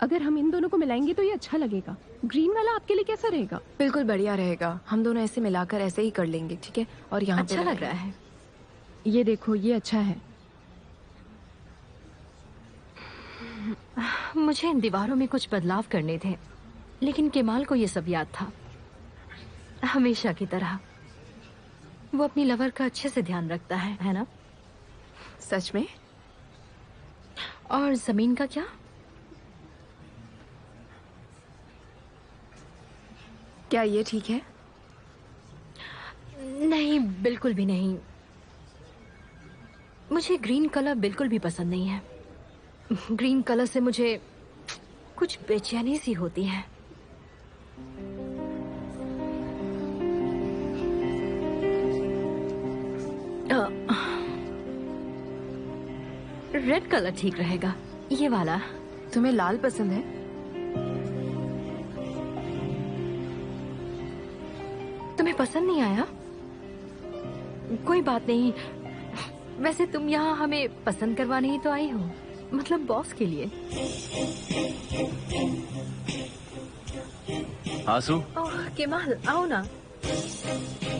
अगर हम इन दोनों को मिलाएंगे तो ये अच्छा लगेगा। ग्रीन वाला आपके लिए कैसा रहेगा? बिल्कुल बढ़िया रहेगा। हम दोनों ऐसे मिलाकर ऐसे ही कर लेंगे, ठीक है? और यहाँ अच्छा लग रहा है। ये देखो, ये अच्छा है। मुझे इन दीवारों में कुछ बदलाव करने थे, लेकिन केमाल को ये सब याद था, हमेशा की तरह। वो अपनी लवर का अच्छे से ध्यान रखता है ना? सच में? और जमीन का क्या? क्या ये ठीक है? नहीं, बिल्कुल भी नहीं। मुझे ग्रीन कलर बिल्कुल भी पसंद नहीं है। ग्रीन कलर से मुझे कुछ बेचैनी सी होती है। रेड कलर ठीक रहेगा, ये वाला। तुम्हें लाल पसंद है? तुम्हें पसंद नहीं आया? कोई बात नहीं। वैसे तुम यहाँ हमें पसंद करवाने ही तो आई हो, मतलब बॉस के लिए। आंसू? ओह केमाल, आओ ना,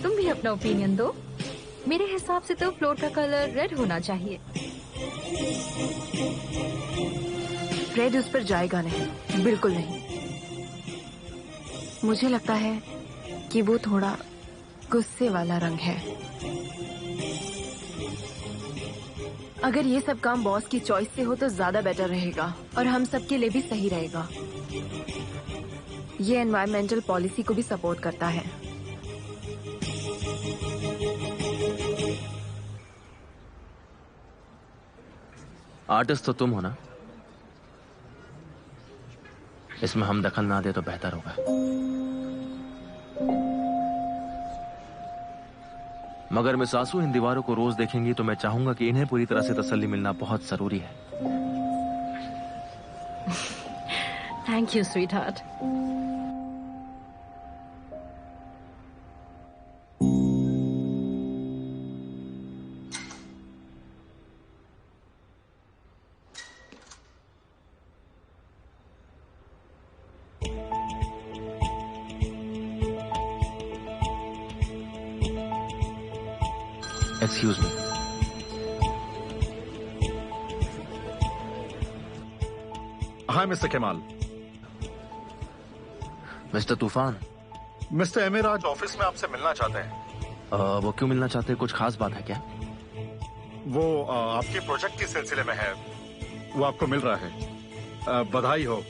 तुम भी अपना ओपिनियन दो। मेरे हिसाब से तो फ्लोर का कलर रेड होना चाहिए। रेड उस पर जाएगा नहीं, बिल्कुल नहीं। मुझे लगता है कि वो थोड़ा गुस्से वाला रंग है। अगर ये सब काम बॉस की चॉइस से हो तो ज्यादा बेटर रहेगा और हम सबके लिए भी सही रहेगा। ये एनवायरमेंटल पॉलिसी को भी सपोर्ट करता है। आर्टिस्ट तो तुम हो ना? इसमें हम दखल ना दे तो बेहतर होगा। मगर मिस आंसू इन दीवारों को रोज देखेंगी तो मैं चाहूंगा कि इन्हें पूरी तरह से तसल्ली मिलना बहुत जरूरी है। Thank you sweet heart. Excuse me. Hi mister Kemal. Mister तूफान। मिस्टर एमिर आज ऑफिस में आपसे मिलना चाहते हैं। वो क्यों मिलना चाहते हैं? कुछ खास बात है क्या? वो आपके प्रोजेक्ट के सिलसिले में है, वो आपको मिल रहा है। बधाई हो।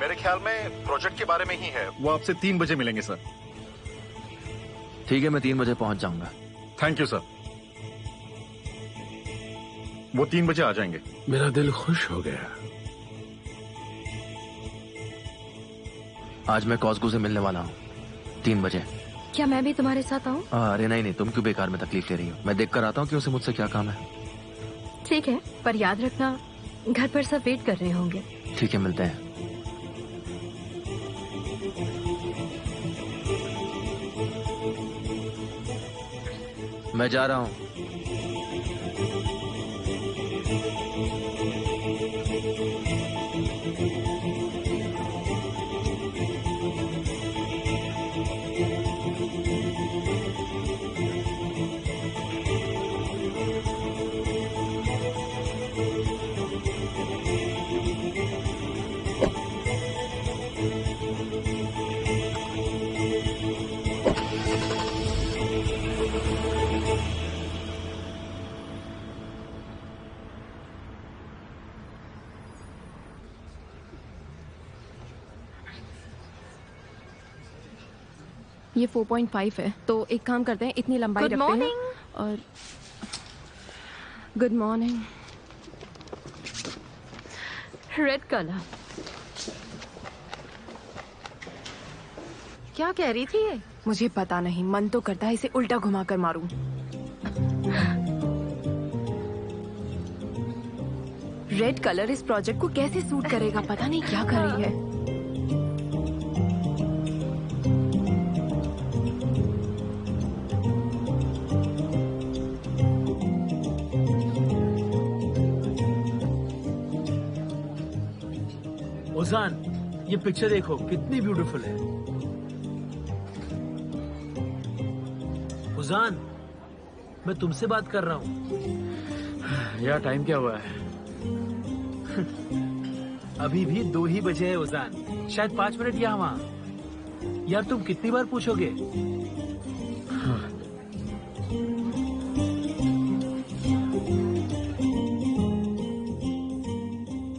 मेरे ख्याल में प्रोजेक्ट के बारे में ही है। वो आपसे 3 बजे मिलेंगे सर। ठीक है, मैं 3 बजे पहुंच जाऊंगा। Thank you sir. वो 3 बजे आ जाएंगे। मेरा दिल खुश हो गया। आज मैं कॉस्को से मिलने वाला हूँ 3 बजे। क्या मैं भी तुम्हारे साथ आऊँ? अरे नहीं, तुम क्यों बेकार में तकलीफ ले रही हो? मैं देख कर आता हूँ कि उसे मुझसे क्या काम है। ठीक है, पर याद रखना घर पर सब वेट कर रहे होंगे। ठीक है, मिलते हैं। मैं जा रहा हूँ। ये 4.5 है, तो एक काम करते हैं, इतनी लंबाई Good रखते हैं। morning। और गुड मॉर्निंग। Red colour. क्या कह रही थी ये? मुझे पता नहीं, मन तो करता है इसे उल्टा घुमाकर मारूं। रेड कलर इस प्रोजेक्ट को कैसे सूट करेगा, पता नहीं क्या कर रही है। ओजान, ये पिक्चर देखो कितनी ब्यूटीफुल है। ओजान, मैं तुमसे बात कर रहा हूँ। यार टाइम क्या हुआ है? अभी भी 2 ही बजे है ओजान, शायद 5 मिनट यहाँ वहाँ। यार तुम कितनी बार पूछोगे?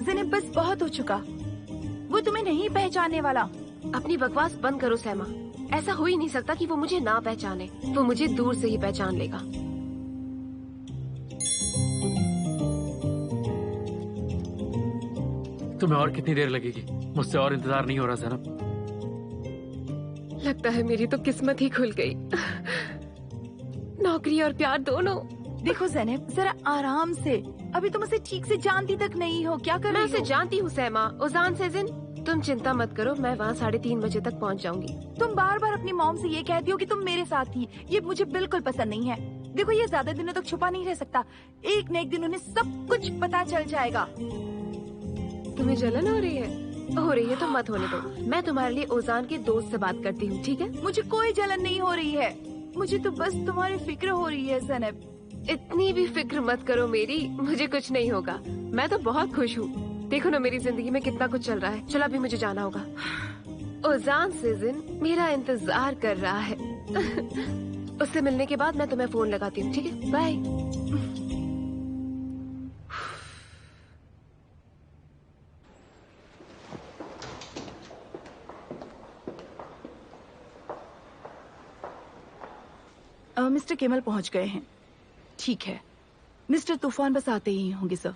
ज़ेनब, बस बहुत हो चुका। वो तुम्हें नहीं पहचानने वाला। अपनी बकवास बंद करो सैमा। ऐसा हो ही नहीं सकता कि वो मुझे ना पहचाने। वो मुझे दूर से ही पहचान लेगा। तुम्हें और कितनी देर लगेगी? मुझसे और इंतजार नहीं हो रहा ज़ैनब। लगता है मेरी तो किस्मत ही खुल गई। नौकरी और प्यार दोनों। देखो ज़ेनब, जरा आराम से। अभी तुम उसे ठीक से जानती तक नहीं हो। क्या कर मैं रही उसे हो? जानती हूँ सैमा। ओजान सेजिन, तुम चिंता मत करो, मैं वहाँ 3:30 बजे तक पहुँच जाऊंगी। तुम बार बार अपनी मॉम से ये कहती हो कि तुम मेरे साथ थी। ये मुझे बिल्कुल पसंद नहीं है। देखो, ये ज्यादा दिनों तक छुपा नहीं रह सकता। एक न एक दिन उन्हें सब कुछ पता चल जाएगा। तुम्हें जलन हो रही है? हो रही है तो मत होने दो। मैं तुम्हारे लिए ओजान के दोस्त से बात करती हूँ, ठीक है? मुझे कोई जलन नहीं हो रही है। मुझे तो बस तुम्हारी फिक्र हो रही है ज़ेनब। इतनी भी फिक्र मत करो मेरी, मुझे कुछ नहीं होगा। मैं तो बहुत खुश हूँ। देखो ना मेरी जिंदगी में कितना कुछ चल रहा है। चलो अभी मुझे जाना होगा। ओजान सेजिन मेरा इंतजार कर रहा है। उससे मिलने के बाद मैं तुम्हें फोन लगाती हूँ, ठीक है? बाय। मिस्टर केमल पहुंच गए हैं। ठीक है, मिस्टर तूफान बस आते ही होंगे सर।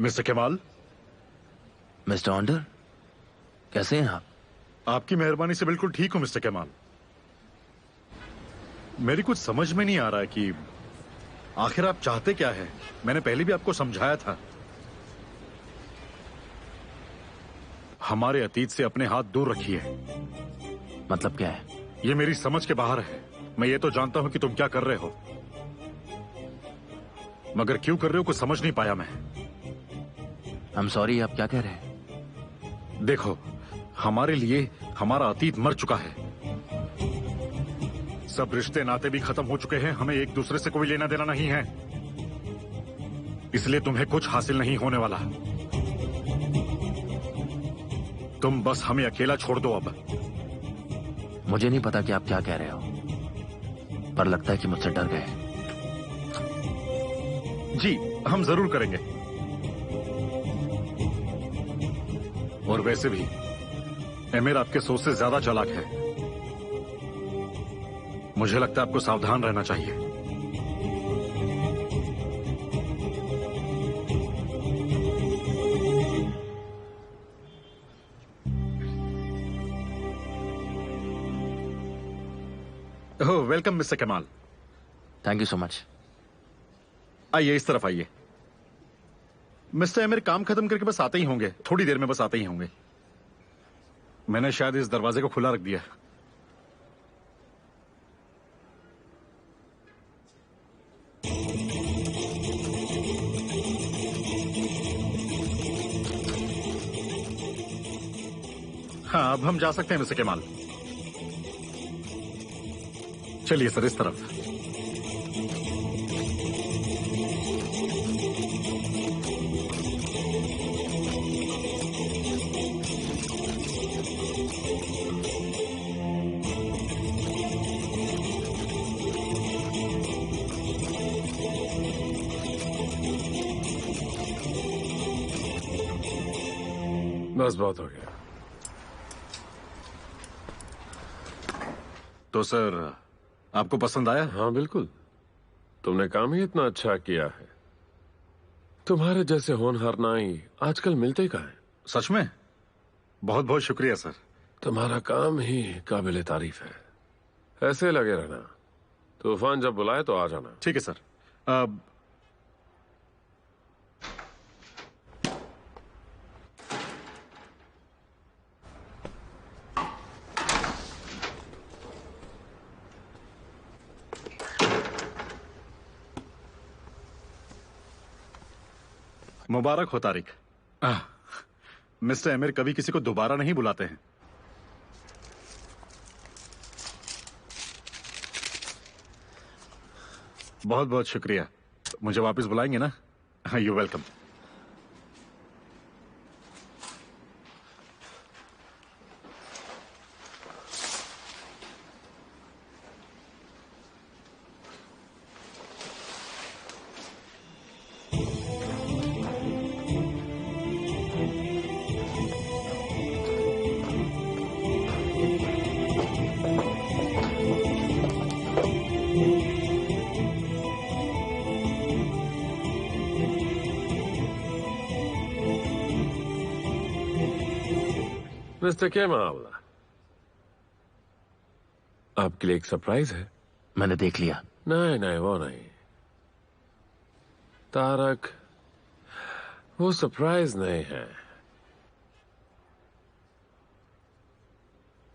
Mister Kemal. मिस्टर ऑन्डर, कैसे हैं आप? आपकी मेहरबानी से बिल्कुल ठीक हूं मिस्टर केमाल। मेरी कुछ समझ में नहीं आ रहा है कि आखिर आप चाहते क्या है। मैंने पहले भी आपको समझाया था। हमारे अतीत से अपने हाथ दूर रखिए। मतलब क्या है? ये मेरी समझ के बाहर है। मैं ये तो जानता हूं कि तुम क्या कर रहे हो, मगर क्यों कर रहे हो कुछ समझ नहीं पाया मैं। I'm sorry, आप क्या कह रहे हैं? देखो, हमारे लिए हमारा अतीत मर चुका है। सब रिश्ते नाते भी खत्म हो चुके हैं। हमें एक दूसरे से कोई लेना देना नहीं है, इसलिए तुम्हें कुछ हासिल नहीं होने वाला। तुम बस हमें अकेला छोड़ दो अब। मुझे नहीं पता कि आप क्या कह रहे हो, पर लगता है कि मुझसे डर गए। जी, हम जरूर करेंगे। और वैसे भी एमिर आपके सोच से ज्यादा चालाक है। मुझे लगता है आपको सावधान रहना चाहिए। ओह, वेलकम मिस्टर कमाल। Thank you so much. आइए, इस तरफ आइए। मिस्टर एमिर काम खत्म करके बस आते ही होंगे, थोड़ी देर में बस आते ही होंगे। मैंने शायद इस दरवाजे को खुला रख दिया। हाँ, अब हम जा सकते हैं मिस्टर केमाल। चलिए सर, इस तरफ। बस बहुत हो गया। तो सर, आपको पसंद आया? हाँ बिल्कुल, तुमने काम ही इतना अच्छा किया है। तुम्हारे जैसे होनहार नाई आजकल मिलते कहाँ हैं? सच में? बहुत बहुत शुक्रिया सर। तुम्हारा काम ही काबिल तारीफ है। ऐसे लगे रहना। तूफान जब बुलाए तो आ जाना। ठीक है सर। मुबारक हो तारिक। मिस्टर अमीर कभी किसी को दोबारा नहीं बुलाते हैं। बहुत बहुत शुक्रिया। मुझे वापस बुलाएंगे ना? You welcome. मिस्टर क्या मामला? आपके लिए एक सरप्राइज है। मैंने देख लिया। नहीं नहीं, वो नहीं तारक, वो सरप्राइज नहीं है।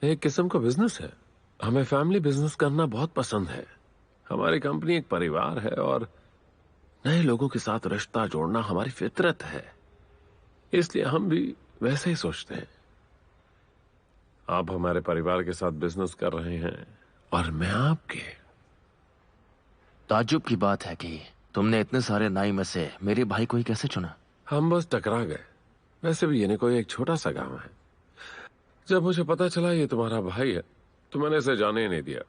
एक किस्म का बिजनेस है। हमें फैमिली बिजनेस करना बहुत पसंद है। हमारी कंपनी एक परिवार है और नए लोगों के साथ रिश्ता जोड़ना हमारी फितरत है। इसलिए हम भी वैसे ही सोचते हैं। आप हमारे परिवार के साथ बिजनेस कर रहे हैं और मैं आपके। ताज्जुब की बात है कि तुमने इतने सारे नाई में से मेरे भाई को ही कैसे चुना? हम बस टकरा गए। वैसे भी ये कोई एक छोटा सा गांव है। जब मुझे पता चला ये तुम्हारा भाई है तो मैंने इसे जाने ही नहीं दिया।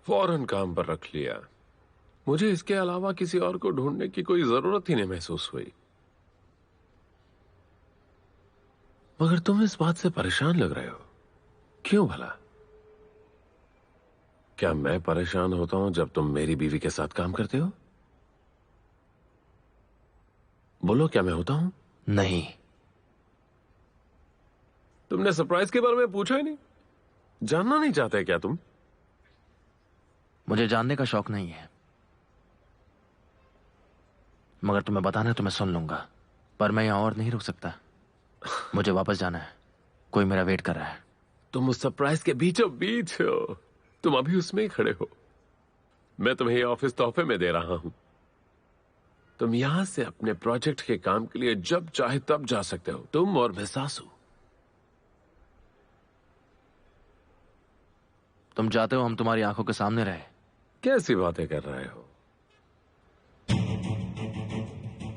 फौरन काम पर रख लिया। मुझे इसके अलावा किसी और को ढूंढने की कोई जरूरत ही नहीं महसूस हुई। मगर तुम इस बात से परेशान लग रहे हो, क्यों भला? क्या मैं परेशान होता हूं जब तुम मेरी बीवी के साथ काम करते हो? बोलो, क्या मैं होता हूं? नहीं। तुमने सरप्राइज के बारे में पूछा ही नहीं। जानना नहीं चाहते क्या तुम? मुझे जानने का शौक नहीं है, मगर तुम्हें बताना है तो मैं सुन लूंगा। पर मैं यहां और नहीं रुक सकता। मुझे वापस जाना है। कोई मेरा वेट कर रहा है। तुम उस सरप्राइज के बीचों बीच हो। तुम अभी उसमें ही खड़े हो। मैं तुम्हें ये ऑफिस तोहफे में दे रहा हूं। तुम यहां से अपने प्रोजेक्ट के काम के लिए जब चाहे तब जा सकते हो, तुम और मैं सासू। तुम चाहते हो हम तुम्हारी आंखों के सामने रहे? कैसी बातें कर रहे हो?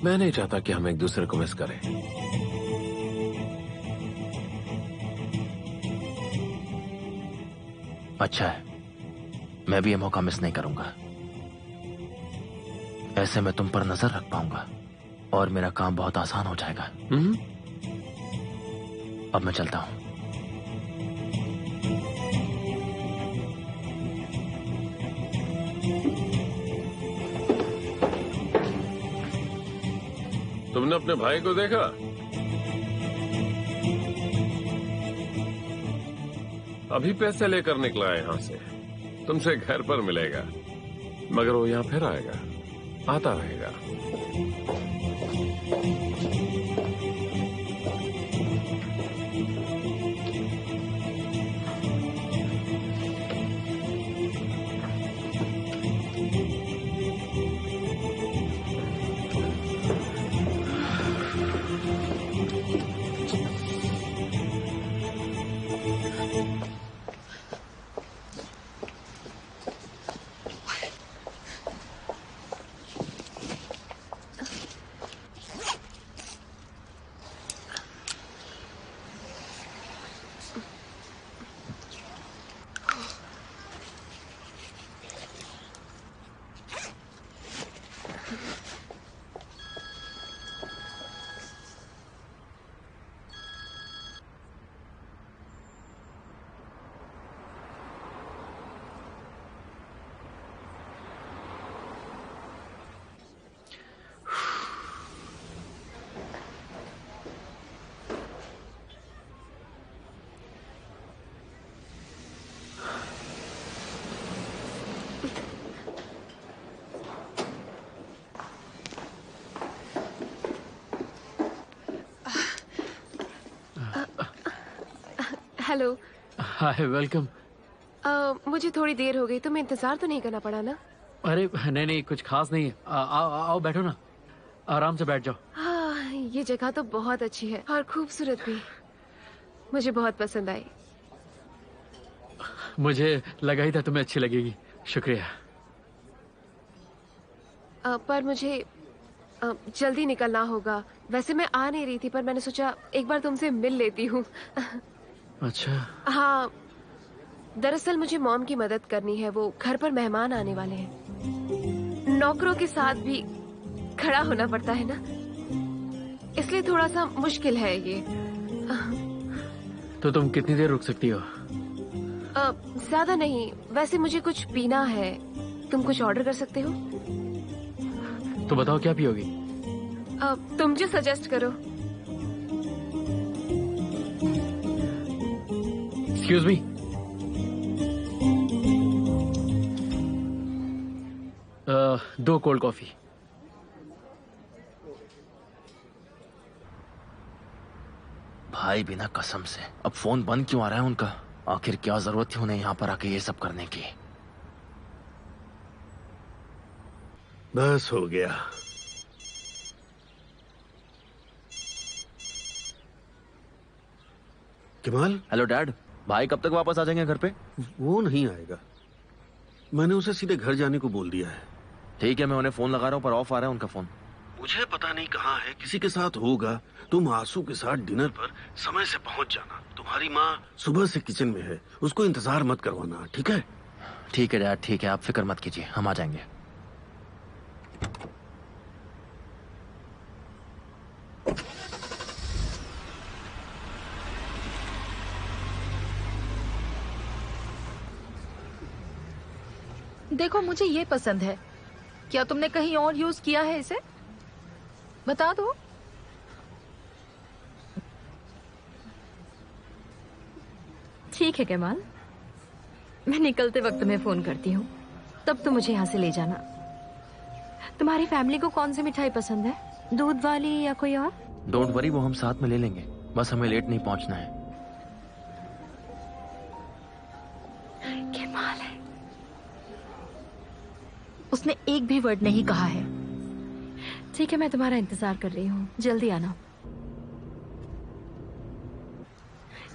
मैं नहीं चाहता कि हम एक दूसरे को मिस करें। अच्छा है, मैं भी ये मौका मिस नहीं करूंगा। ऐसे मैं तुम पर नजर रख पाऊंगा और मेरा काम बहुत आसान हो जाएगा। अब मैं चलता हूं। तुमने अपने भाई को देखा? अभी पैसे लेकर निकला है यहां से। तुमसे घर पर मिलेगा, मगर वो यहां फिर आएगा, आता रहेगा। हेलो। हाय, वेलकम। मुझे थोड़ी देर हो गई, तुम्हें इंतजार तो नहीं करना पड़ा ना? अरे नहीं नहीं, कुछ खास नहीं है। आओ आओ, बैठो ना, आराम से बैठ जाओ। हाँ, ये जगह तो बहुत अच्छी है और खूबसूरत भी। मुझे बहुत पसंद आई। मुझे लगा ही था तुम्हें अच्छी लगेगी। शुक्रिया। पर मुझे जल्दी निकलना होगा। वैसे मैं आ नहीं रही थी, पर मैंने सोचा एक बार तुमसे मिल लेती हूँ। अच्छा। हाँ, दरअसल मुझे मॉम की मदद करनी है। वो घर पर मेहमान आने वाले हैं। नौकरों के साथ भी खड़ा होना पड़ता है ना, इसलिए थोड़ा सा मुश्किल है ये। तो तुम कितनी देर रुक सकती हो? ज्यादा नहीं। वैसे मुझे कुछ पीना है। तुम कुछ ऑर्डर कर सकते हो? तो बताओ क्या पियोगी? तुम जो सजेस्ट करो। Excuse me. दो कोल्ड कॉफी। भाई बिना कसम से अब फोन बंद क्यों आ रहा है उनका? आखिर क्या जरूरत थी उन्हें यहाँ पर आके ये सब करने की? बस हो गया। कमाल। हेलो डैड, भाई कब तक वापस आ जाएंगे घर पे? वो नहीं आएगा, मैंने उसे सीधे घर जाने को बोल दिया है। ठीक है, मैं उन्हें फोन लगा रहा हूँ पर ऑफ आ रहा है उनका फोन। मुझे पता नहीं कहाँ है, किसी के साथ होगा। तुम आंसू के साथ डिनर पर समय से पहुंच जाना। तुम्हारी माँ सुबह से किचन में है, उसको इंतजार मत करवाना, ठीक है? ठीक है डैड, ठीक है, आप फिक्र मत कीजिए, हम आ जाएंगे। देखो, मुझे ये पसंद है। क्या तुमने कहीं और यूज किया है इसे? बता दो। ठीक है केमाल, मैं निकलते वक्त तुम्हें फोन करती हूँ, तब तो मुझे यहाँ से ले जाना। तुम्हारी फैमिली को कौन सी मिठाई पसंद है? दूध वाली या कोई और? डोंट वरी, वो हम साथ में ले लेंगे, बस हमें लेट नहीं पहुंचना है। केमाल है। उसने एक भी वर्ड नहीं कहा है। ठीक है, मैं तुम्हारा इंतजार कर रही हूँ, जल्दी आना।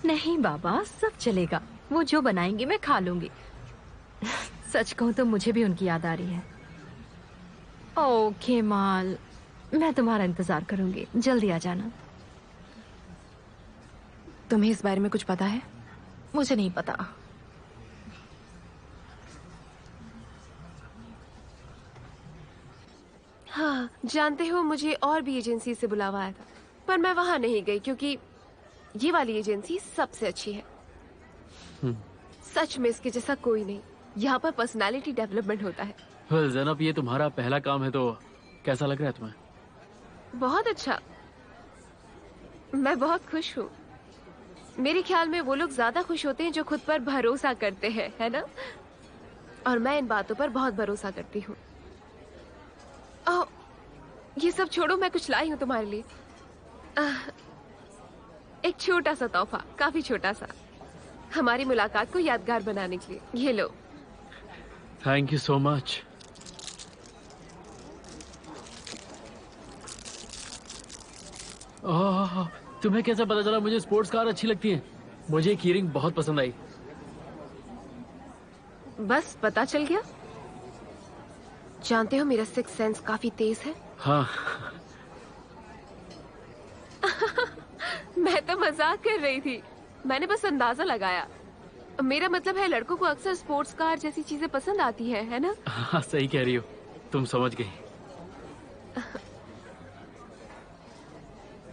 नहीं बाबा, सब चलेगा, वो जो बनाएंगी मैं खा लूंगी। सच कहूं तो मुझे भी उनकी याद आ रही है। ओ केमाल, मैं तुम्हारा इंतजार करूंगी, जल्दी आ जाना। तुम्हें इस बारे में कुछ पता है? मुझे नहीं पता। हाँ, जानते हो, मुझे और भी एजेंसी से बुलावा आया था, पर मैं वहां नहीं गई क्योंकि ये वाली एजेंसी सबसे अच्छी है। सच में इसके जैसा कोई नहीं। यहाँ पर पर्सनालिटी डेवलपमेंट होता है। वेल ज़ैनब, ये तुम्हारा पहला काम है, तो कैसा लग रहा है तुम्हें? बहुत अच्छा, मैं बहुत खुश हूँ। मेरे ख्याल में वो लोग ज्यादा खुश होते हैं जो खुद पर भरोसा करते हैं, है ना? और मैं इन बातों पर बहुत भरोसा करती हूँ। ये सब छोड़ो, मैं कुछ लाई हूँ तुम्हारे लिए। एक छोटा सा तोहफा, काफी छोटा सा, हमारी मुलाकात को यादगार बनाने के लिए। ये लो। Thank you so much. Oh, तुम्हें कैसे पता चला मुझे स्पोर्ट्स कार अच्छी लगती है? मुझे एक ईयरिंग बहुत पसंद आई। बस पता चल गया। जानते हो, मेरा सिक्स सेंस काफी तेज है। हाँ। मैं तो मजाक कर रही थी, मैंने बस अंदाजा लगाया। मेरा मतलब है, लड़कों को अक्सर स्पोर्ट्स कार जैसी चीजें पसंद आती है ना? हाँ, सही कह रही हो, तुम समझ गई।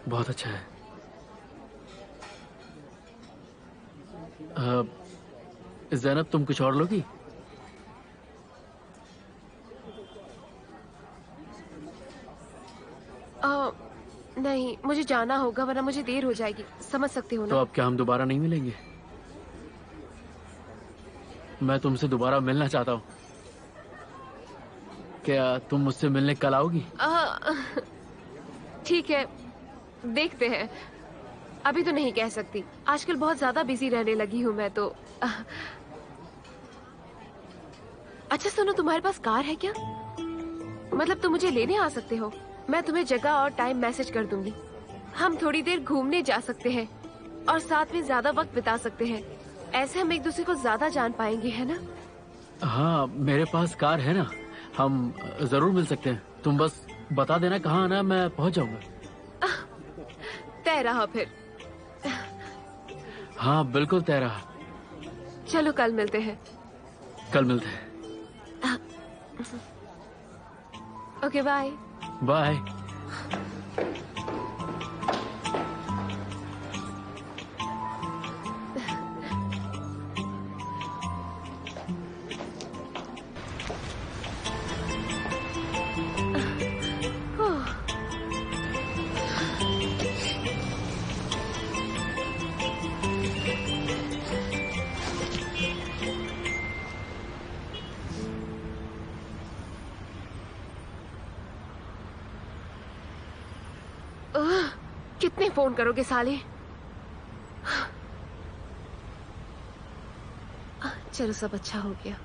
बहुत अच्छा है। ज़ैनब, तुम कुछ और लोगी? नहीं, मुझे जाना होगा, वरना मुझे देर हो जाएगी, समझ सकते हो ना? तो अब क्या हम दोबारा नहीं मिलेंगे? मैं तुमसे दोबारा मिलना चाहता हूँ। क्या तुम मुझसे मिलने कल आओगी? ठीक है, देखते हैं। अभी तो नहीं कह सकती, आजकल बहुत ज्यादा बिजी रहने लगी हूँ मैं तो। अच्छा सुनो, तुम्हारे पास कार है क्या? मतलब तुम मुझे लेने आ सकते हो? मैं तुम्हें जगह और टाइम मैसेज कर दूंगी। हम थोड़ी देर घूमने जा सकते हैं और साथ में ज्यादा वक्त बिता सकते हैं। ऐसे हम एक दूसरे को ज्यादा जान पाएंगे, है ना? हाँ, मेरे पास कार है ना, हम जरूर मिल सकते हैं। तुम बस बता देना कहाँ आना, मैं पहुँच जाऊंगा। तय रहा फिर। हाँ बिल्कुल तय रहा। चलो कल मिलते हैं। कल मिलते हैं। Okay bye. बाय। कितने फोन करोगे साले? चलो सब अच्छा हो गया।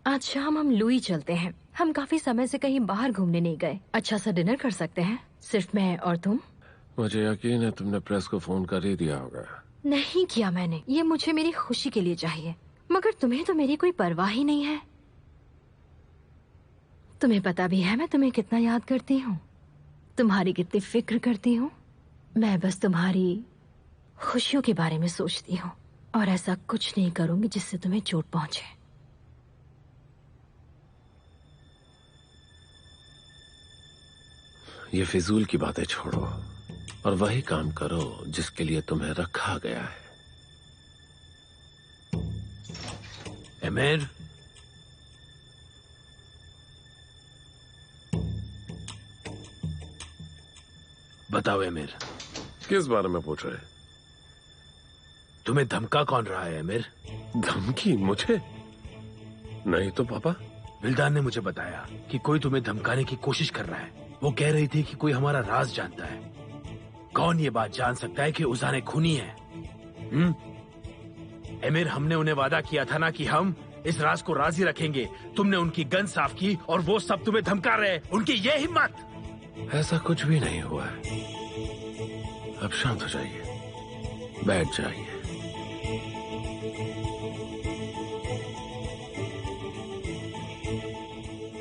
आज शाम हम लुई चलते हैं। हम काफी समय से कहीं बाहर घूमने नहीं गए। अच्छा सा डिनर कर सकते हैं, सिर्फ मैं और तुम। मुझे यकीन है तुमने प्रेस को फोन कर ही दिया होगा। नहीं किया मैंने, ये मुझे मेरी खुशी के लिए चाहिए, मगर तुम्हें तो मेरी कोई परवाह ही नहीं है। तुम्हें पता भी है मैं तुम्हें कितना याद करती हूँ, तुम्हारी कितनी फिक्र करती हूँ। मैं बस तुम्हारी खुशियों के बारे में सोचती हूँ और ऐसा कुछ नहीं करूंगी जिससे तुम्हें चोट पहुंचे। ये फिजूल की बातें छोड़ो और वही काम करो जिसके लिए तुम्हें रखा गया है। एमिर, बताओ एमिर। किस बारे में पूछ रहे? तुम्हें धमका कौन रहा है एमिर? धमकी? मुझे नहीं तो पापा। विल्दान ने मुझे बताया कि कोई तुम्हें धमकाने की कोशिश कर रहा है। वो कह रही थी कि कोई हमारा राज जानता है। कौन ये बात जान सकता है कि उजाने खूनी है? एमिर, हमने उन्हें वादा किया था ना कि हम इस राज को राजी रखेंगे। तुमने उनकी गन साफ की और वो सब तुम्हें धमका रहे हैं। उनकी ये हिम्मत। ऐसा कुछ भी नहीं हुआ है। अब शांत हो जाइए, बैठ जाइए।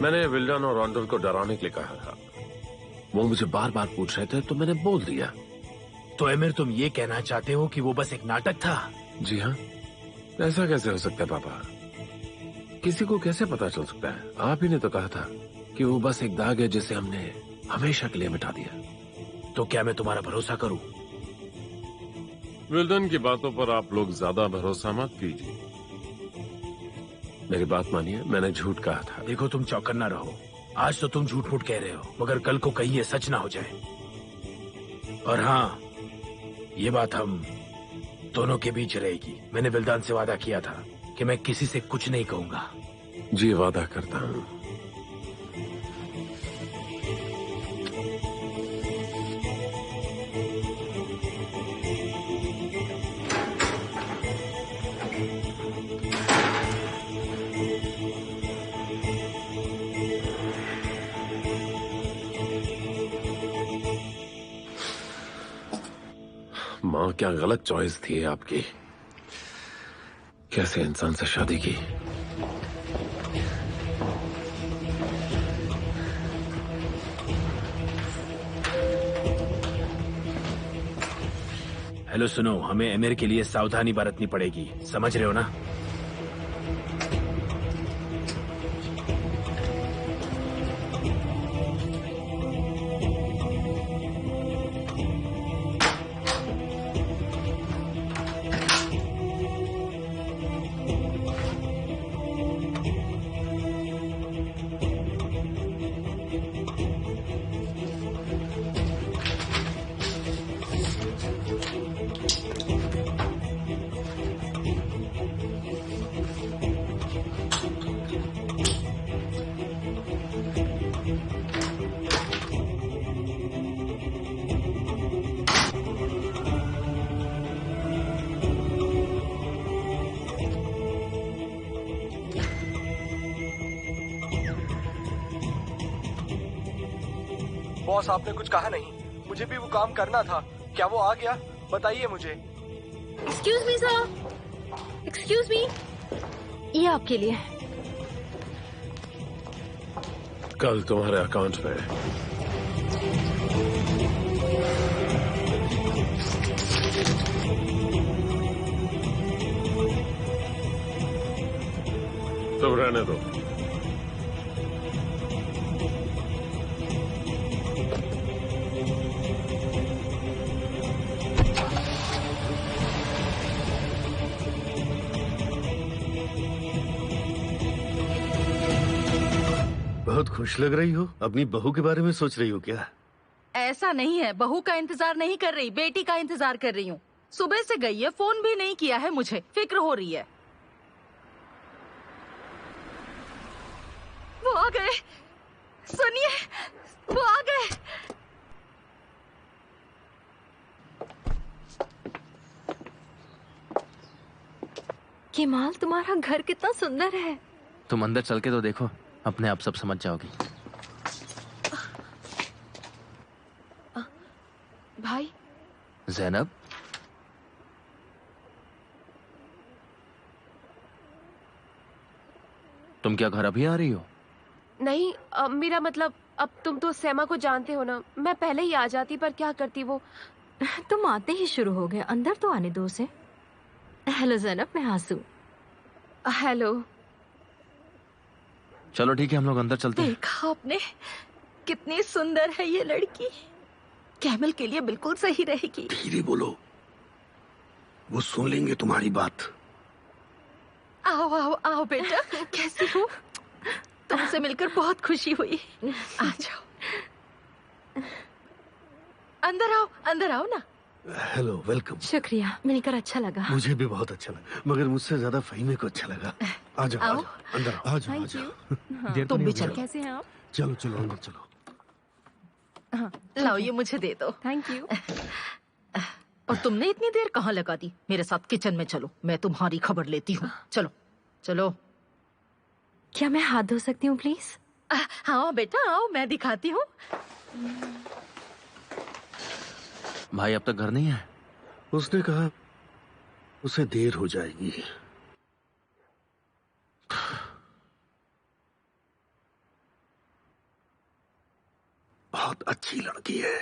मैंने विल्डन और रॉन्डल को डराने के लिए कहा था। वो मुझे बार बार पूछ रहे थे तो मैंने बोल दिया। तो एमिर, तुम ये कहना चाहते हो कि वो बस एक नाटक था? जी हाँ। ऐसा कैसे हो सकता है पापा? किसी को कैसे पता चल सकता है? आप ही ने तो कहा था कि वो बस एक दाग है जिसे हमने हमेशा के लिए मिटा दिया। तो क्या मैं तुम्हारा भरोसा करूं? विल्डन की बातों पर आप लोग ज्यादा भरोसा मत कीजिए। मेरी बात मानिए, मैंने झूठ कहा था। देखो, तुम चौकन्ना रहो। आज तो तुम झूठ मूठ कह रहे हो, मगर कल को कहीं ये सच ना हो जाए। और हाँ, ये बात हम दोनों के बीच रहेगी। मैंने विल्दान से वादा किया था कि मैं किसी से कुछ नहीं कहूंगा। जी, वादा करता हूँ। माँ, क्या गलत चॉइस थी आपकी। कैसे इंसान से शादी की। हेलो, सुनो, हमें एमिर के लिए सावधानी बरतनी पड़ेगी, समझ रहे हो ना? बॉस आपने कुछ कहा नहीं, मुझे भी वो काम करना था। क्या वो आ गया? बताइए मुझे। Excuse me sir, excuse me, ये आपके लिए। कल तुम्हारे अकाउंट में तुम रहने दो। बहुत खुश लग रही हो। अपनी बहू के बारे में सोच रही हो क्या? ऐसा नहीं है, बहू का इंतजार नहीं कर रही, बेटी का इंतजार कर रही हूँ। सुबह से गई है, फोन भी नहीं किया है, मुझे फिक्र हो रही है। वो आ गए, सुनिए, वो आ गए। केमाल, तुम्हारा घर कितना सुंदर है। तुम अंदर चल के तो देखो, अपने आप सब समझ जाओगी। भाई। ज़ैनब, तुम क्या घर अभी आ रही हो? नहीं, मेरा मतलब अब तुम तो सैमा को जानते हो ना, मैं पहले ही आ जाती, पर क्या करती वो। तुम आते ही शुरू हो गए, अंदर तो आने दो उसे। हेलो ज़ैनब, मैं आंसू। हेलो। चलो ठीक है, हम लोग अंदर चलते हैं। देखा आपने, कितनी सुंदर है ये लड़की। कैमल के लिए बिल्कुल सही रहेगी। धीरे बोलो, वो सुन लेंगे तुम्हारी बात। आओ आओ आओ बेटा, कैसी हो? तुमसे मिलकर बहुत खुशी हुई। आ जाओ, अंदर आओ ना। Hello, welcome. शुक्रिया, मिलकर अच्छा लगा। मुझे भी बहुत अच्छा लगा, मगर मुझसे ज्यादा फहीमे को अच्छा लगा। आ जाओ, आओ। अंदर आओ, आ जाओ, आ जाओ। तुम भी चलो। कैसे हैं आप? चलो चलो अंदर चलो। लाओ, ये मुझे दे दो। Thank you. और तुमने इतनी देर कहाँ लगा दी? मेरे साथ किचन में चलो, मैं तुम्हारी खबर लेती हूँ। चलो चलो। क्या मैं हाथ धो सकती हूँ प्लीज? हाँ बेटा, आओ, मैं दिखाती हूँ। भाई अब तक घर नहीं है? उसने कहा उसे देर हो जाएगी। बहुत अच्छी लड़की है।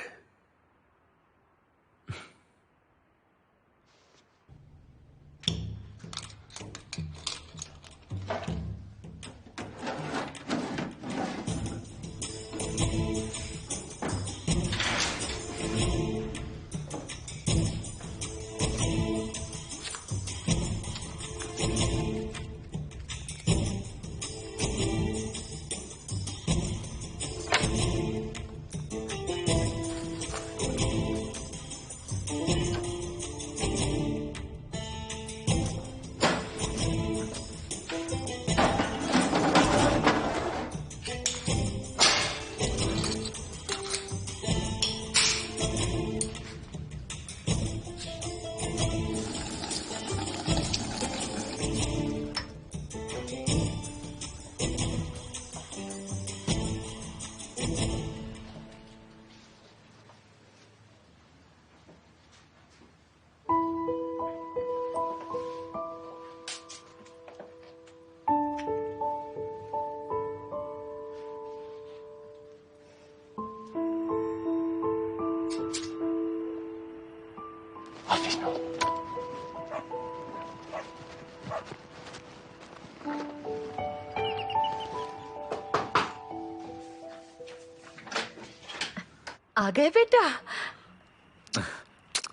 आ गए बेटा।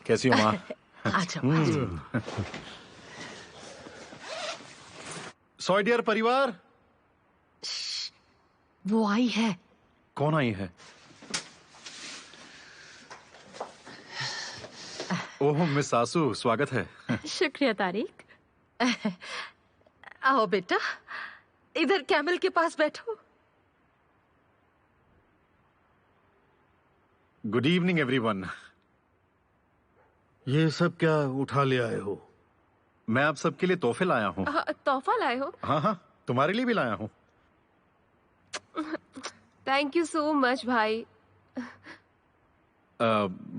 कैसी हो माँ? आ जाओ। सॉइडियर परिवार। वो आई है। कौन आई है? ओह मिस सासू, स्वागत है। शुक्रिया तारिक। आओ बेटा, इधर कैमल के पास बैठो। Good evening everyone. ये सब क्या उठा ले आए हो? मैं आप सबके लिए तोहफे लाया हूँ। तोहफा लाए हो? हाँ हाँ, तुम्हारे लिए भी लाया हूँ। थैंक यू सो मच भाई।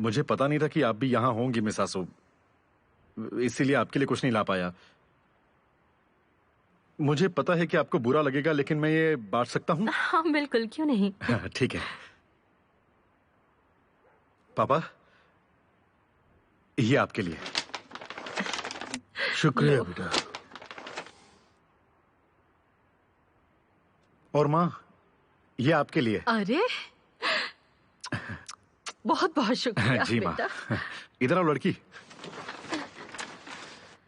मुझे पता नहीं था कि आप भी यहाँ होंगी मिस आसो, इसीलिए आपके लिए कुछ नहीं ला पाया। मुझे पता है कि आपको बुरा लगेगा, लेकिन मैं ये बांट सकता हूँ? हाँ बिल्कुल, क्यों नहीं। ठीक है। पापा, ये आपके लिए। शुक्रिया बेटा। और माँ, ये आपके लिए। अरे बहुत बहुत शुक्रिया जी माँ। बेटा। इधर आओ लड़की,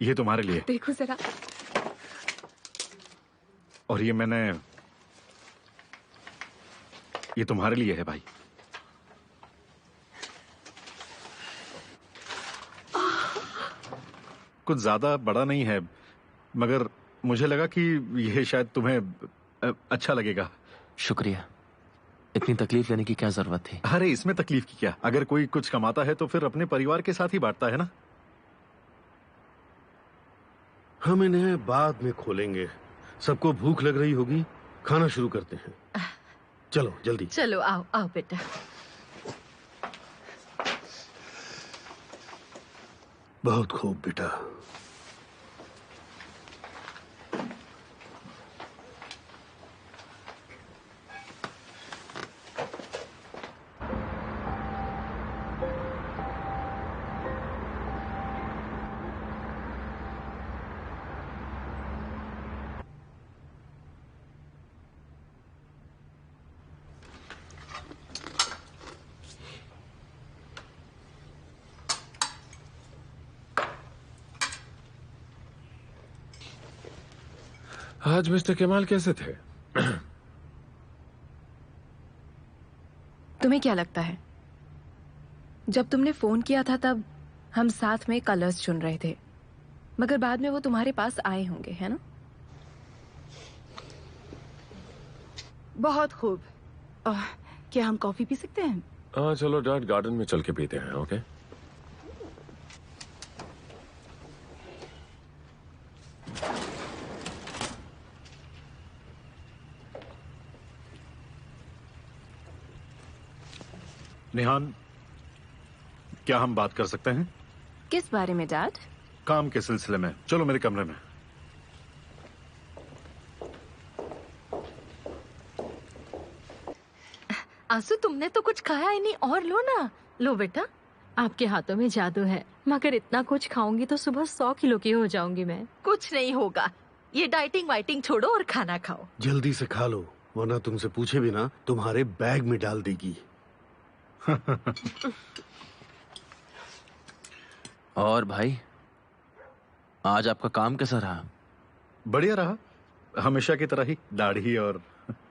ये तुम्हारे लिए। देखो जरा। और ये तुम्हारे लिए है भाई। कुछ ज्यादा बड़ा नहीं है, मगर मुझे लगा कि यह शायद तुम्हें अच्छा लगेगा। शुक्रिया, इतनी तकलीफ लेने की क्या जरूरत थी? अरे इसमें तकलीफ की क्या, अगर कोई कुछ कमाता है तो फिर अपने परिवार के साथ ही बांटता है ना। हम इन्हें बाद में खोलेंगे। सबको भूख लग रही होगी, खाना शुरू करते हैं। चलो जल्दी। चलो आओ आओ बेटा। बहुत खूब बेटा। आज मिस्टर केमाल कैसे थे? तुम्हें क्या लगता है, जब तुमने फोन किया था तब हम साथ में कलर्स चुन रहे थे, मगर बाद में वो तुम्हारे पास आए होंगे, है ना? बहुत खूब। क्या हम कॉफी पी सकते हैं? हाँ चलो डैड, गार्डन में चल के पीते हैं। ओके। निहान, क्या हम बात कर सकते हैं? किस बारे में डैड? काम के सिलसिले में। चलो मेरे कमरे में। आंसू, तुमने तो कुछ खाया ही नहीं, और लो ना। लो बेटा, आपके हाथों में जादू है, मगर इतना कुछ खाऊंगी तो सुबह 100 किलो की हो जाऊंगी मैं। कुछ नहीं होगा, ये डाइटिंग वाइटिंग छोड़ो और खाना खाओ। जल्दी से खा लो, वरना तुमसे पूछे भी ना तुम्हारे बैग में डाल देगी। और भाई, आज आपका काम कैसा रहा? बढ़िया रहा, हमेशा की तरह ही, दाढ़ी और।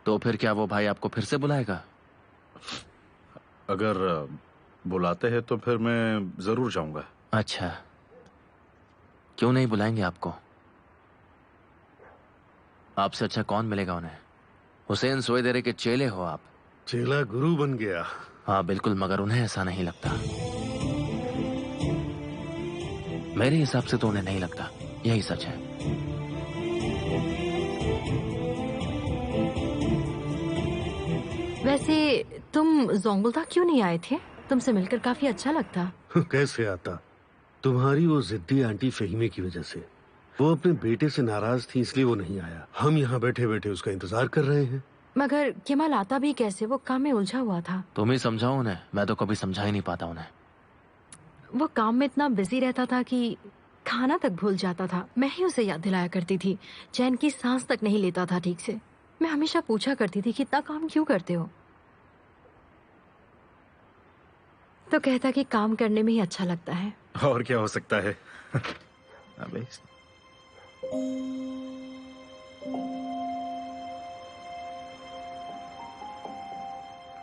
तो फिर क्या वो भाई आपको फिर से बुलाएगा? अगर बुलाते हैं तो फिर मैं जरूर जाऊंगा। अच्छा, क्यों नहीं बुलाएंगे आपको? आपसे अच्छा कौन मिलेगा उन्हें? हुसैन सोएदेरे के चेले हो आप। चेला गुरु बन गया। हाँ बिल्कुल, मगर उन्हें ऐसा नहीं लगता। मेरे हिसाब से तो उन्हें नहीं लगता, यही सच है। वैसे तुम जोंगुल्ता क्यों नहीं आए थे? तुमसे मिलकर काफी अच्छा लगता। कैसे आता? तुम्हारी वो जिद्दी आंटी फहीमे की वजह से। वो अपने बेटे से नाराज थी, इसलिए वो नहीं आया। हम यहाँ बैठे बैठे उसका इंतजार कर रहे हैं। मगर केमाल आता भी कैसे? वो काम में उलझा हुआ था। तुम ही समझाओ उन्हें, मैं तो कभी समझा ही नहीं पाता उन्हें। वो काम में इतना बिजी रहता था कि खाना तक भूल जाता था। मैं ही उसे याद दिलाया करती थी। चैन की सांस तक नहीं लेता था ठीक से। मैं हमेशा पूछा करती थी कि इतना काम क्यों करते हो? तो कहता कि काम करने में ही अच्छा लगता है। और क्या हो सकता है। अबे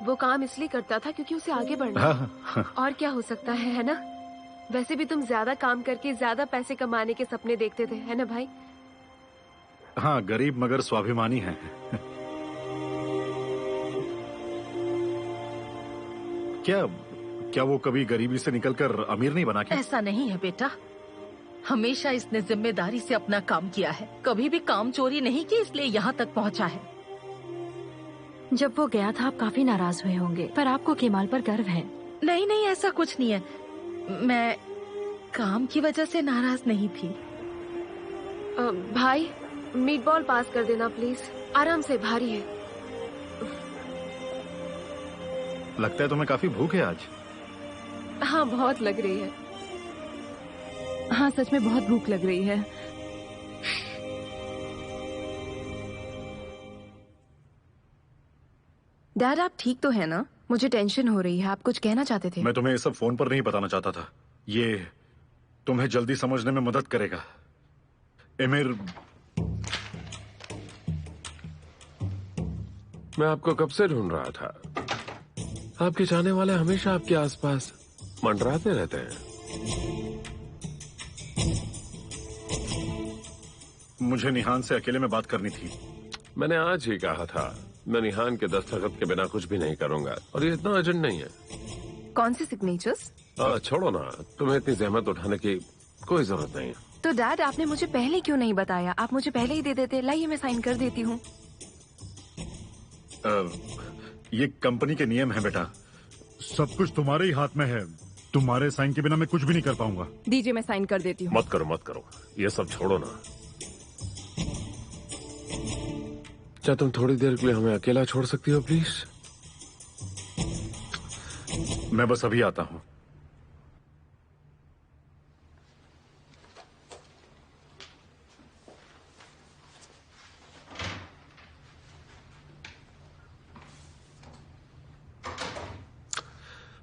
वो काम इसलिए करता था क्योंकि उसे आगे बढ़ना है। और क्या हो सकता है ना? वैसे भी तुम ज्यादा काम करके ज्यादा पैसे कमाने के सपने देखते थे, है ना भाई? हाँ, गरीब मगर स्वाभिमानी है। क्या वो कभी गरीबी से निकलकर अमीर नहीं बना क्या? ऐसा नहीं है बेटा, हमेशा इसने जिम्मेदारी से अपना काम किया है, कभी भी काम चोरी नहीं की, इसलिए यहाँ तक पहुँचा है। जब वो गया था आप काफी नाराज हुए होंगे, पर आपको केमाल पर गर्व है। नहीं नहीं, ऐसा कुछ नहीं है। मैं काम की वजह से नाराज नहीं थी। भाई मीट बॉल पास कर देना प्लीज, आराम से, भारी है। लगता है तुम्हें काफी भूख है आज। हाँ बहुत लग रही है। हाँ सच में बहुत भूख लग रही है। डैड आप ठीक तो है ना? मुझे टेंशन हो रही है। आप कुछ कहना चाहते थे? मैं तुम्हें ये सब फोन पर नहीं बताना चाहता था। ये तुम्हें जल्दी समझने में मदद करेगा। एमिर, मैं आपको कब से ढूंढ रहा था। आपके चाहने वाले हमेशा आपके आसपास मंडराते रहते हैं। मुझे निहान से अकेले में बात करनी थी। मैंने आज ही कहा था, मैं निहान के दस्तखत के बिना कुछ भी नहीं करूंगा, और ये इतना अर्जेंट नहीं है। कौन से सिग्नेचर्स? छोड़ो ना, तुम्हें इतनी जहमत उठाने की कोई जरूरत नहीं है। तो डैड आपने मुझे पहले क्यों नहीं बताया? आप मुझे पहले ही दे देते। लाइए मैं साइन कर देती हूँ। ये कंपनी के नियम है बेटा। सब कुछ तुम्हारे ही हाथ में है। तुम्हारे साइन के बिना मैं कुछ भी नहीं कर पाऊंगा। दीजिए मैं साइन कर देती हूँ। मत करो, ये सब छोड़ो ना। क्या तुम थोड़ी देर के लिए हमें अकेला छोड़ सकती हो प्लीज? मैं बस अभी आता हूँ।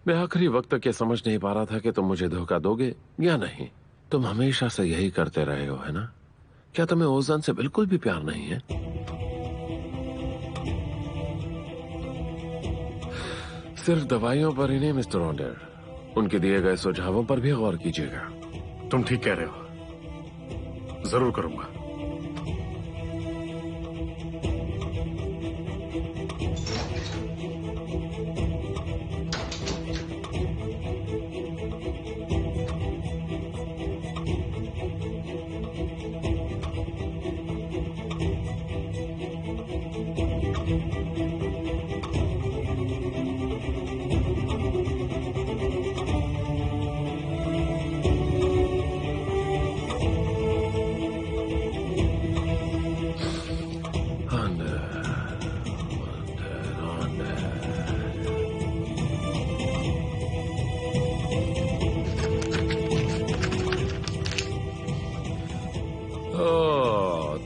मैं आखिरी वक्त तक ये समझ नहीं पा रहा था कि तुम मुझे धोखा दोगे या नहीं। तुम हमेशा से यही करते रहे हो, है ना? क्या तुम्हें ओजान से बिल्कुल भी प्यार नहीं है? सिर्फ दवाइयों पर ही नहीं मिस्टर ऑन्डर, उनके दिए गए सुझावों पर भी गौर कीजिएगा। तुम ठीक कह रहे हो, जरूर करूंगा।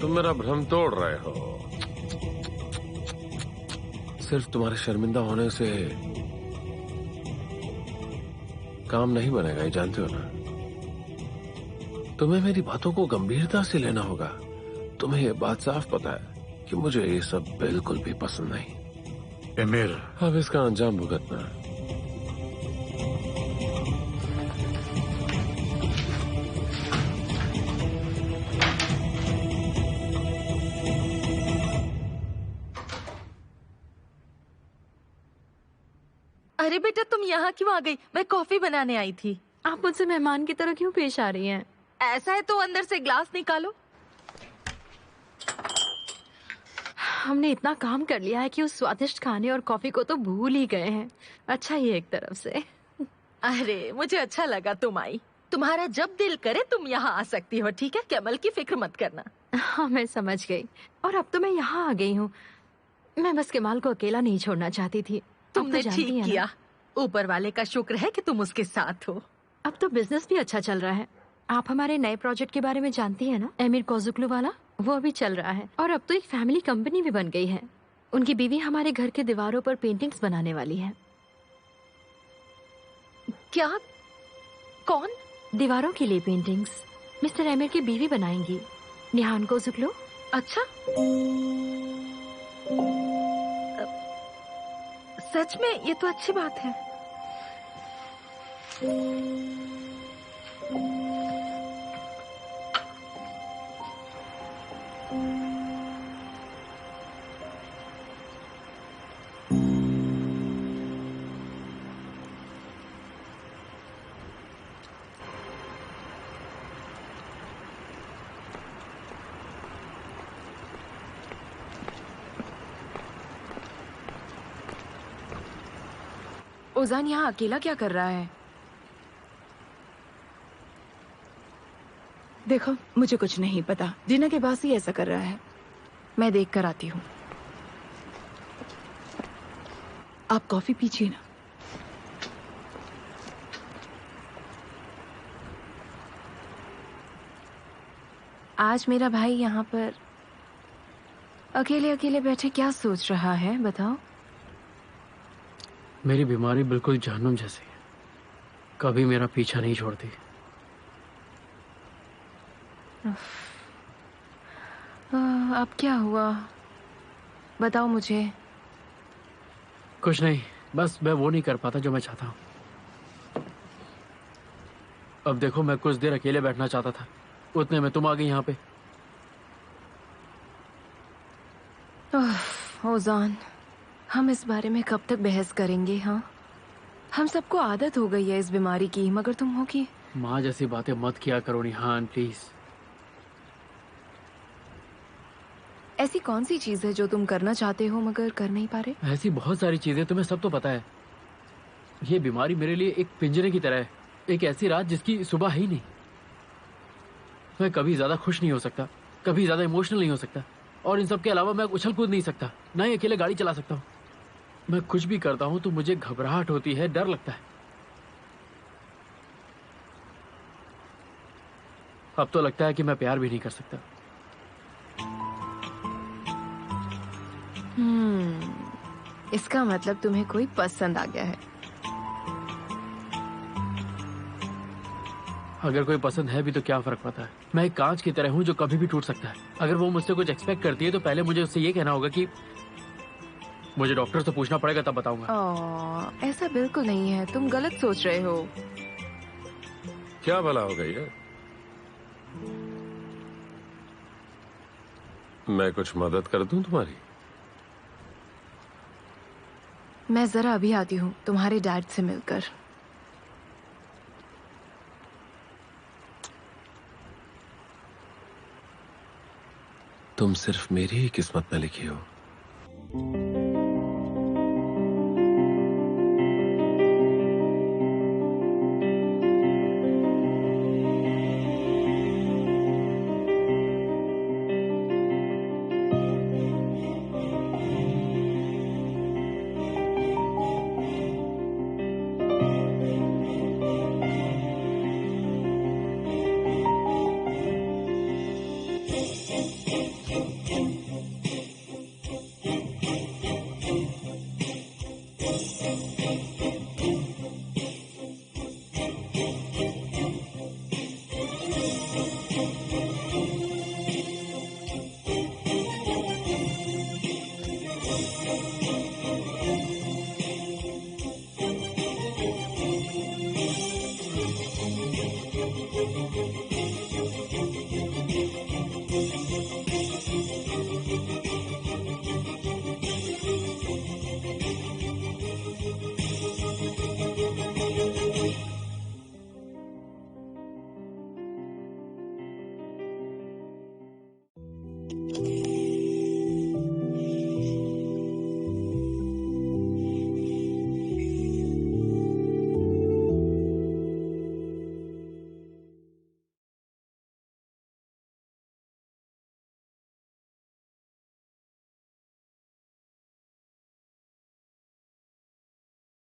मेरा भ्रम तोड़ रहे हो। सिर्फ तुम्हारे शर्मिंदा होने से काम नहीं बनेगा, ये जानते हो ना। तुम्हें मेरी बातों को गंभीरता से लेना होगा। तुम्हें ये बात साफ पता है कि मुझे ये सब बिल्कुल भी पसंद नहीं। एमिर, अब इसका अंजाम भुगतना। अरे बेटा तुम यहाँ क्यों आ गई? मैं कॉफी बनाने आई थी। आप मुझसे मेहमान की तरह क्यों पेश आ रही हैं? ऐसा है तो अंदर से ग्लास निकालो। हमने इतना काम कर लिया है कि उस स्वादिष्ट खाने और कॉफी को तो भूल ही गए हैं। अच्छा ही एक तरफ से। अरे मुझे अच्छा लगा तुम आई। तुम्हारा जब दिल करे तुम यहाँ आ सकती हो, ठीक है? कैमल की फिक्र मत करना। हाँ मैं समझ गई, और अब तो मैं यहाँ आ गई हूँ। मैं बस केमाल को अकेला नहीं छोड़ना चाहती थी। तुमने ठीक किया। ऊपर वाले का शुक्र है कि तुम उसके साथ हो। अब तो बिजनेस भी अच्छा चल रहा है। आप हमारे नए प्रोजेक्ट के बारे में जानती है ना, एमिर कोजुक्लू वाला? वो अभी चल रहा है, और अब तो एक फैमिली कंपनी भी बन गई है। उनकी बीवी हमारे घर के दीवारों पर पेंटिंग्स बनाने वाली है। क्या? कौन? दीवारों के लिए पेंटिंग्स मिस्टर एमिर की बीवी बनाएंगी, निहान कोजुक्लू। अच्छा, सच में? ये तो अच्छी बात है। ओजान यहाँ अकेला क्या कर रहा है? देखो, मुझे कुछ नहीं पता। डिनर के बाद ही ऐसा कर रहा है। मैं देख कर आती हूँ। आप कॉफी पीजिए ना। आज मेरा भाई यहाँ पर अकेले अकेले बैठे क्या सोच रहा है, बताओ? मेरी बीमारी बिल्कुल जहन्नुम जैसी है, कभी मेरा पीछा नहीं छोड़ती। अब क्या हुआ, बताओ मुझे। कुछ नहीं, बस मैं वो नहीं कर पाता जो मैं चाहता हूँ। अब देखो, मैं कुछ देर अकेले बैठना चाहता था, उतने में तुम आ गई यहाँ पे। ओजान, हम इस बारे में कब तक बहस करेंगे? हाँ, हम सबको आदत हो गई है इस बीमारी की, मगर तुम होगी। माँ जैसी बातें मत किया करो निहान, प्लीज। ऐसी कौन सी चीज है जो तुम करना चाहते हो मगर कर नहीं पा रहे? ऐसी बहुत सारी चीजें, तुम्हें सब तो पता है। ये बीमारी मेरे लिए एक पिंजरे की तरह है, एक ऐसी रात जिसकी सुबह ही नहीं। मैं कभी ज्यादा खुश नहीं हो सकता, कभी ज्यादा इमोशनल नहीं हो सकता, और इन सब के अलावा मैं उछल कूद नहीं सकता, ना ही अकेले गाड़ी चला सकता हूँ। मैं कुछ भी करता हूँ तो मुझे घबराहट होती है, डर लगता है। अब तो लगता है कि मैं प्यार भी नहीं कर सकता। इसका मतलब तुम्हें कोई पसंद आ गया है। अगर कोई पसंद है भी तो क्या फर्क पड़ता है? मैं एक कांच की तरह हूँ जो कभी भी टूट सकता है। अगर वो मुझसे कुछ एक्सपेक्ट करती है तो पहले मुझे उससे ये कहना होगा कि मुझे डॉक्टर से पूछना पड़ेगा, तब बताऊंगा। ऐसा बिल्कुल नहीं है, तुम गलत सोच रहे हो। क्या भला हो गई है? मैं कुछ मदद कर दूं तुम्हारी? मैं जरा अभी आती हूँ तुम्हारे डैड से मिलकर। तुम सिर्फ मेरी ही किस्मत में लिखी हो।